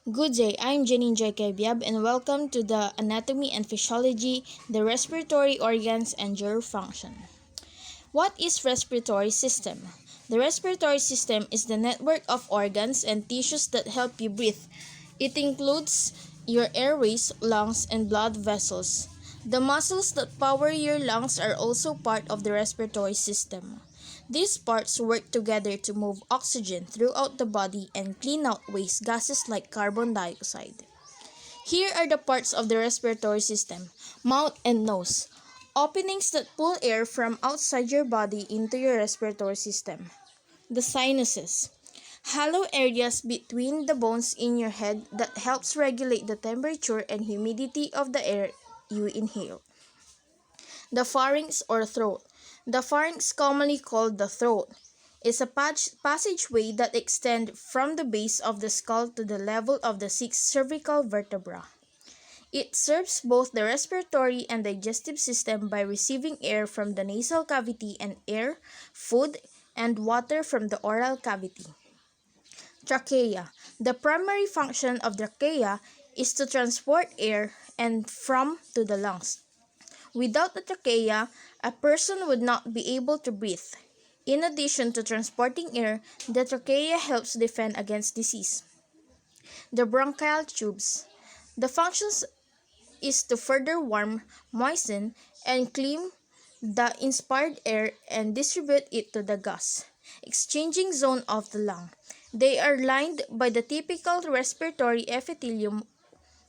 Good day, I'm Janine Joy Cayabyab and welcome to the Anatomy and Physiology, the Respiratory Organs and Your Function. What is respiratory system? The respiratory system is the network of organs and tissues that help you breathe. It includes your airways, lungs, and blood vessels. The muscles that power your lungs are also part of the respiratory system. These parts work together to move oxygen throughout the body and clean out waste gases like carbon dioxide. Here are the parts of the respiratory system: mouth and nose, openings that pull air from outside your body into your respiratory system. The sinuses, hollow areas between the bones in your head that helps regulate the temperature and humidity of the air you inhale. The pharynx or throat. The pharynx, commonly called the throat, is a passageway that extends from the base of the skull to the level of the 6 cervical vertebrae. It serves both the respiratory and digestive system by receiving air from the nasal cavity and air, food, and water from the oral cavity. Trachea. The primary function of the trachea is to transport air and from to the lungs. Without the trachea, a person would not be able to breathe. In addition to transporting air, the trachea helps defend against disease. The bronchial tubes. The function is to further warm, moisten, and clean the inspired air and distribute it to the gas exchanging zone of the lung. They are lined by the typical respiratory epithelium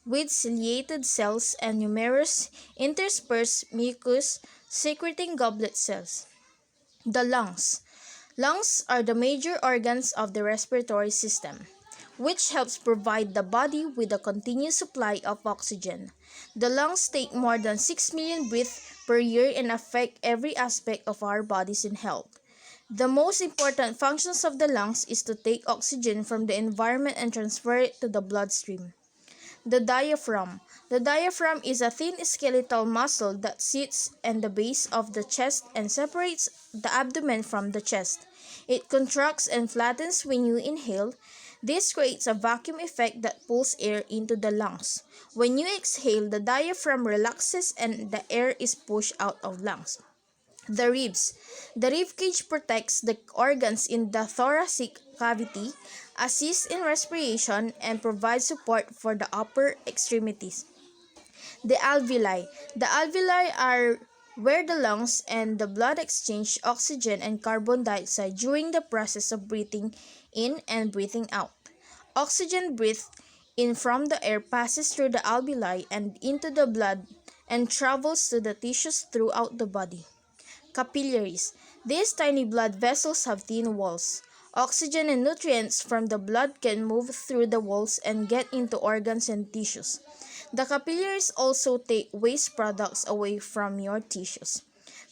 with ciliated cells and numerous interspersed mucus secreting goblet cells. The lungs. Lungs are the major organs of the respiratory system, which helps provide the body with a continuous supply of oxygen. The lungs take more than 6 million breaths per year and affect every aspect of our bodies in health. The most important functions of the lungs is to take oxygen from the environment and transfer it to the bloodstream. The diaphragm. The diaphragm is a thin skeletal muscle that sits at the base of the chest and separates the abdomen from the chest. It contracts and flattens when you inhale. This creates a vacuum effect that pulls air into the lungs. When you exhale, the diaphragm relaxes and the air is pushed out of lungs. The ribs. The rib cage protects the organs in the thoracic cavity, assists in respiration, and provides support for the upper extremities. The alveoli. The alveoli are where the lungs and the blood exchange oxygen and carbon dioxide during the process of breathing in and breathing out. Oxygen breathed in from the air passes through the alveoli and into the blood and travels to the tissues throughout the body. Capillaries. These tiny blood vessels have thin walls. Oxygen and nutrients from the blood can move through the walls and get into organs and tissues. The capillaries also take waste products away from your tissues.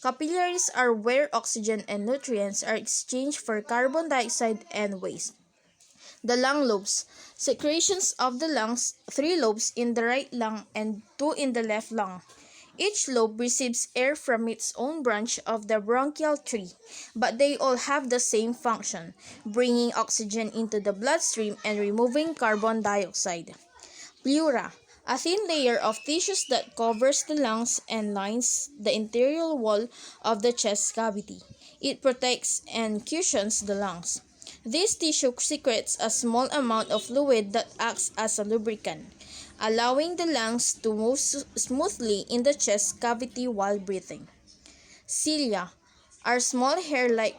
Capillaries are where oxygen and nutrients are exchanged for carbon dioxide and waste. The lung lobes. Secretions of the lungs, 3 lobes in the right lung and 2 in the left lung. Each lobe receives air from its own branch of the bronchial tree, but they all have the same function, bringing oxygen into the bloodstream and removing carbon dioxide. Pleura, a thin layer of tissues that covers the lungs and lines the interior wall of the chest cavity. It protects and cushions the lungs. This tissue secretes a small amount of fluid that acts as a lubricant, allowing the lungs to move smoothly in the chest cavity while breathing. Cilia are small hair-like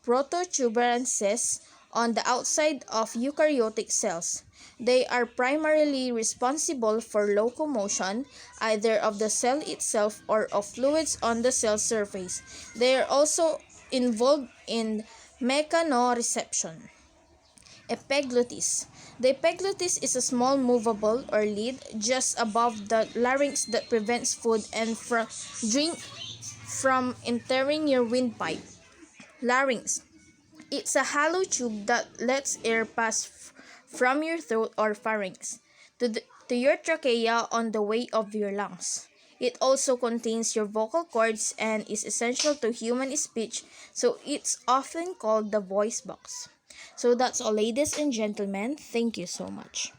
protuberances on the outside of eukaryotic cells. They are primarily responsible for locomotion, either of the cell itself or of fluids on the cell surface. They are also involved in mechanoreception. Epiglottis. The epiglottis is a small movable or lid just above the larynx that prevents food and drink from entering your windpipe. Larynx. It's a hollow tube that lets air pass from your throat or pharynx to your trachea on the way of your lungs. It also contains your vocal cords and is essential to human speech, so it's often called the voice box. So that's all, ladies and gentlemen. Thank you so much.